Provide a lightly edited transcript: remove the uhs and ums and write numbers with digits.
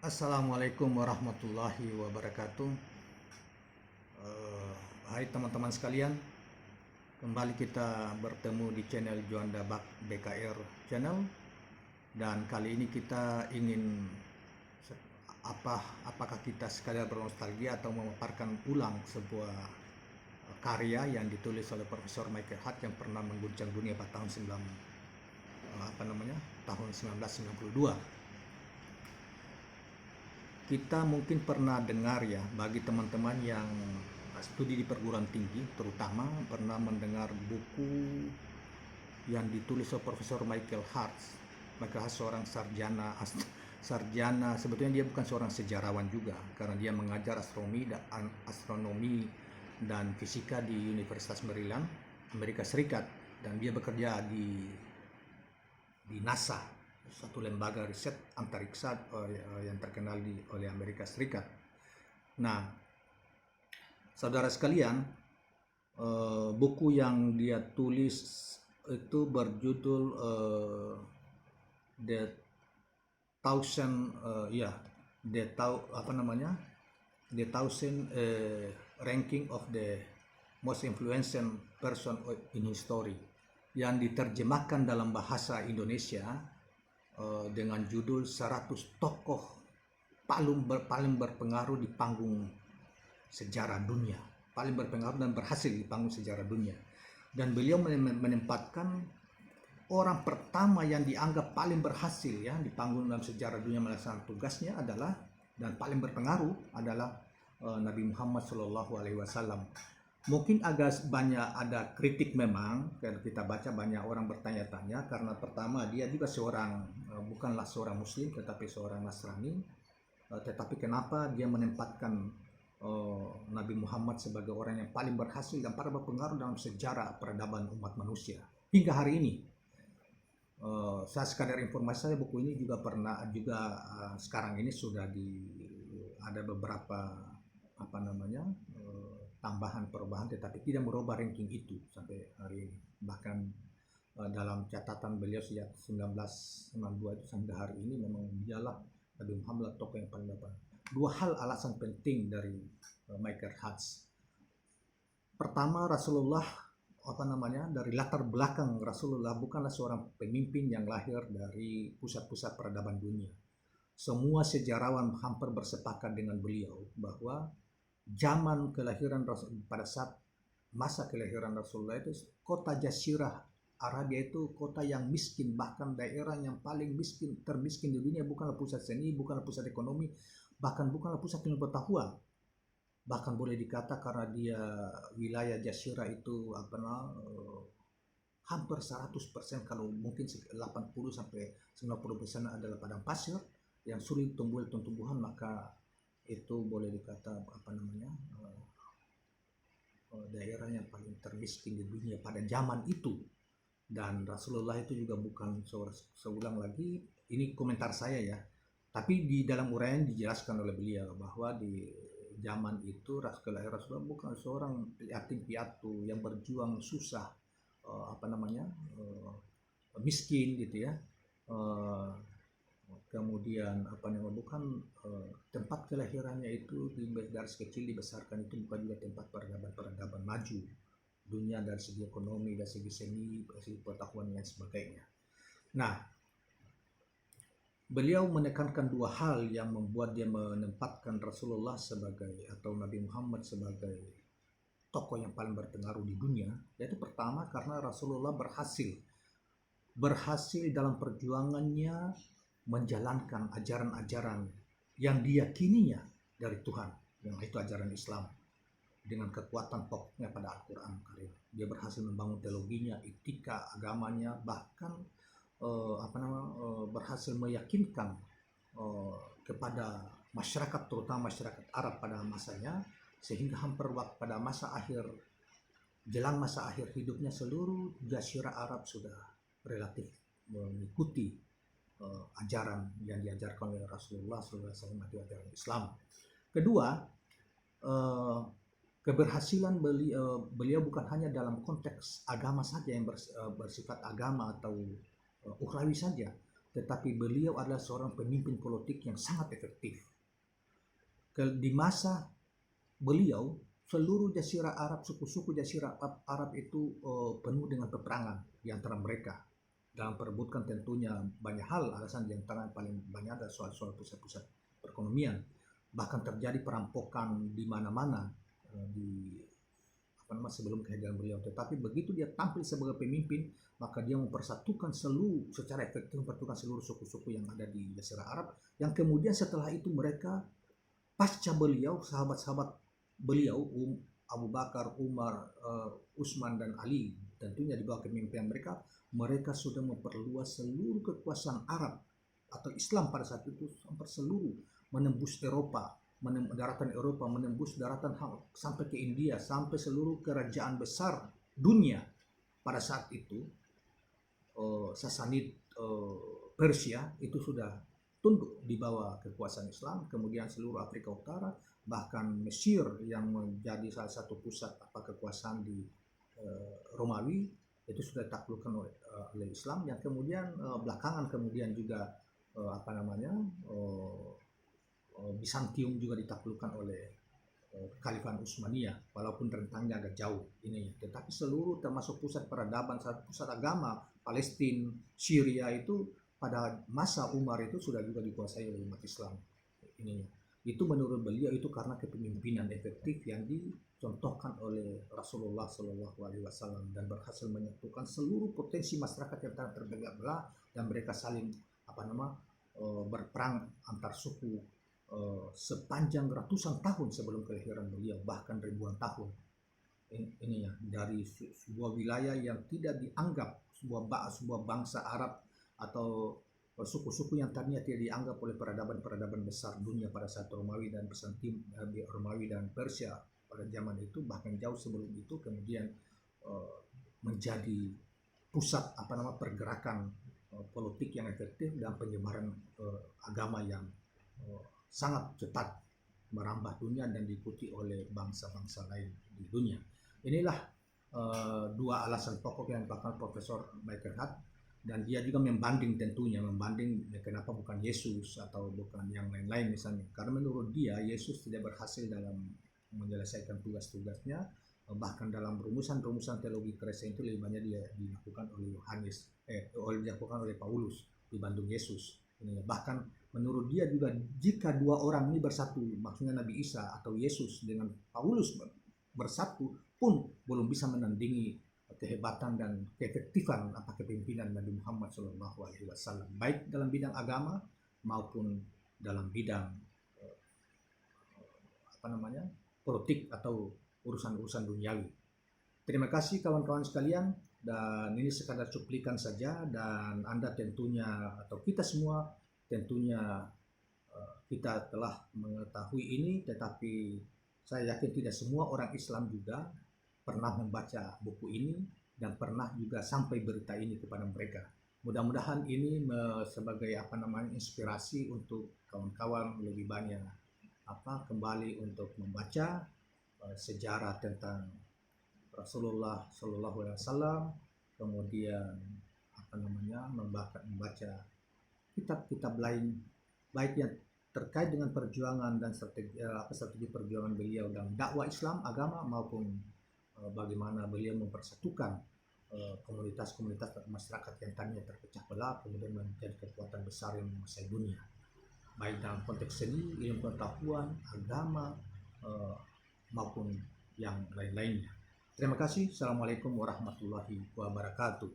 Assalamualaikum warahmatullahi wabarakatuh. Hai teman-teman sekalian, kembali kita bertemu di channel Juanda Bak BKR Channel, dan kali ini kita ingin apakah kita sekadar bernostalgia atau memaparkan ulang sebuah karya yang ditulis oleh Profesor Michael Hart yang pernah mengguncang dunia pada tahun 1992. Kita mungkin pernah dengar ya, bagi teman-teman yang studi di perguruan tinggi terutama pernah mendengar buku yang ditulis oleh Profesor Michael Hart. Michael Hart seorang sarjana, sebetulnya dia bukan seorang sejarawan juga karena dia mengajar astronomi dan fisika di Universitas Maryland, Amerika Serikat, dan dia bekerja di NASA, suatu lembaga riset antariksa yang terkenal oleh Amerika Serikat. Nah, saudara sekalian, buku yang dia tulis itu berjudul The Thousand The Thousand Ranking of the Most Influential Person in History, yang diterjemahkan dalam bahasa Indonesia dengan judul 100 tokoh paling berpengaruh di panggung sejarah dunia, paling berpengaruh dan berhasil di panggung sejarah dunia. Dan beliau menempatkan orang pertama yang dianggap paling berhasil ya di panggung dalam sejarah dunia melaksanakan tugasnya adalah, dan paling berpengaruh adalah Nabi Muhammad SAW. Mungkin agak banyak ada kritik memang, kalau kita baca banyak orang bertanya-tanya karena pertama dia juga bukanlah seorang muslim tetapi seorang Nasrani, tetapi kenapa dia menempatkan Nabi Muhammad sebagai orang yang paling berhasil dan paling berpengaruh dalam sejarah peradaban umat manusia hingga hari ini. Saya sekadar informasi saja, buku ini juga sekarang ini sudah ada beberapa tambahan perubahan, tetapi tidak merubah ranking itu sampai hari ini. Bahkan dalam catatan beliau sejak 1992 itu sampai hari ini memang dialah Nabi Muhammad tokoh yang paling dapat. Dua hal alasan penting dari Michael Hart. Pertama, Rasulullah dari latar belakang Rasulullah bukanlah seorang pemimpin yang lahir dari pusat-pusat peradaban dunia. Semua sejarawan hampir bersepakat dengan beliau bahwa zaman kelahiran pada saat masa kelahiran Rasulullah itu kota Jazirah Arabia itu kota yang miskin, bahkan daerah yang paling termiskin di dunia, bukanlah pusat seni, bukanlah pusat ekonomi, bahkan bukanlah pusat pengetahuan. Bahkan boleh dikata karena dia wilayah Jazirah itu hampir 100%, kalau mungkin 80 sampai 90% adalah padang pasir yang sulit tumbuhan, maka itu boleh dikata daerah yang paling termiskin di dunia pada zaman itu. Dan Rasulullah itu juga bukan seulang lagi, ini komentar saya ya, tapi di dalam uraian dijelaskan oleh beliau bahwa di zaman itu Rasulullah bukan seorang yatim piatu yang berjuang susah, miskin gitu ya. Kemudian tempat kelahirannya itu dari kecil dibesarkan itu bukan juga tempat peradaban maju dunia dari segi ekonomi, dari segi seni, dari segi pengetahuan dan sebagainya. Nah, beliau menekankan dua hal yang membuat dia menempatkan Rasulullah atau Nabi Muhammad sebagai tokoh yang paling berpengaruh di dunia. Yaitu pertama, karena Rasulullah berhasil dalam perjuangannya menjalankan ajaran-ajaran yang diyakininya dari Tuhan, yang itu ajaran Islam, dengan kekuatan pokoknya pada Al-Quran Karim. Dia berhasil membangun teologinya, etika agamanya, bahkan berhasil meyakinkan kepada masyarakat, terutama masyarakat Arab pada masanya, sehingga hampir pada jelang masa akhir hidupnya seluruh Jazirah Arab sudah relatif mengikuti ajaran yang diajarkan oleh Rasulullah SAW, itu ajaran Islam. Kedua, keberhasilan beliau bukan hanya dalam konteks agama saja yang bersifat agama atau ukhrawi saja, tetapi beliau adalah seorang pemimpin politik yang sangat efektif. Di masa beliau, seluruh Jazirah Arab, suku-suku Jazirah Arab itu penuh dengan peperangan di antara mereka. Dalam perebutkan tentunya banyak hal, alasan di antara yang paling banyak adalah soal-soal pusat-pusat perekonomian. Bahkan terjadi perampokan di mana-mana sebelum kehadiran beliau. Tetapi begitu dia tampil sebagai pemimpin, maka dia mempersatukan secara efektif mempersatukan seluruh suku-suku yang ada di Jazirah Arab. Yang kemudian setelah itu mereka pasca beliau, sahabat-sahabat beliau, Abu Bakar, Umar, Utsman dan Ali, tentunya di bawah kepemimpinan mereka sudah memperluas seluruh kekuasaan Arab atau Islam pada saat itu sampai seluruh, menembus Eropa, daratan Eropa, menembus daratan sampai ke India, sampai seluruh kerajaan besar dunia pada saat itu. Sasanid Persia itu sudah tunduk di bawah kekuasaan Islam, kemudian seluruh Afrika Utara, bahkan Mesir yang menjadi salah satu pusat kekuasaan di Romawi itu sudah ditaklukkan oleh Islam, yang kemudian belakangan kemudian juga Bizantium juga ditaklukkan oleh Khalifah Utsmaniyah, walaupun rentangnya agak jauh ini, tetapi seluruh termasuk pusat peradaban, pusat agama Palestina, Syria itu pada masa Umar itu sudah juga dikuasai oleh umat Islam. Itu menurut beliau itu karena kepemimpinan efektif yang dicontohkan oleh Rasulullah SAW dan berhasil menyatukan seluruh potensi masyarakat yang terbelah dan mereka saling berperang antar suku sepanjang ratusan tahun sebelum kelahiran beliau, bahkan ribuan tahun. Ini ya, dari sebuah wilayah yang tidak dianggap sebuah bangsa Arab atau suku-suku yang tadinya tidak dianggap oleh peradaban-peradaban besar dunia pada saat Romawi dan Romawi dan Persia pada zaman itu, bahkan jauh sebelum itu kemudian menjadi pusat pergerakan politik yang efektif dan penyebaran agama yang sangat cepat merambah dunia dan diikuti oleh bangsa-bangsa lain di dunia. Inilah dua alasan pokok yang dilakukan Profesor Michael Hart, dan dia juga membanding kenapa bukan Yesus atau bukan yang lain-lain misalnya, karena menurut dia Yesus tidak berhasil dalam menyelesaikan tugas-tugasnya, bahkan dalam rumusan teologi Kristen itu lebih banyak dia dilakukan oleh Paulus dibanding Yesus. Bahkan menurut dia juga jika dua orang ini bersatu, maksudnya Nabi Isa atau Yesus dengan Paulus bersatu pun belum bisa menandingi kehebatan dan keefektifan kepemimpinan Nabi Muhammad SAW, baik dalam bidang agama maupun dalam bidang politik atau urusan-urusan duniawi. Terima kasih kawan-kawan sekalian, dan ini sekadar cuplikan saja, dan Anda tentunya atau kita semua tentunya kita telah mengetahui ini, tetapi saya yakin tidak semua orang Islam juga pernah membaca buku ini dan pernah juga sampai berita ini kepada mereka. Mudah-mudahan ini sebagai inspirasi untuk kawan-kawan lebih banyak kembali untuk membaca sejarah tentang Rasulullah SAW, kemudian membaca kitab-kitab lain baik yang terkait dengan perjuangan dan strategi perjuangan beliau dalam dakwah Islam agama, maupun bagaimana beliau mempersatukan komunitas-komunitas masyarakat yang tadinya terpecah belah kemudian menjadi kekuatan besar yang menguasai dunia, baik dalam konteks seni, ilmu pengetahuan, agama, maupun yang lain-lainnya. Terima kasih. Assalamualaikum warahmatullahi wabarakatuh.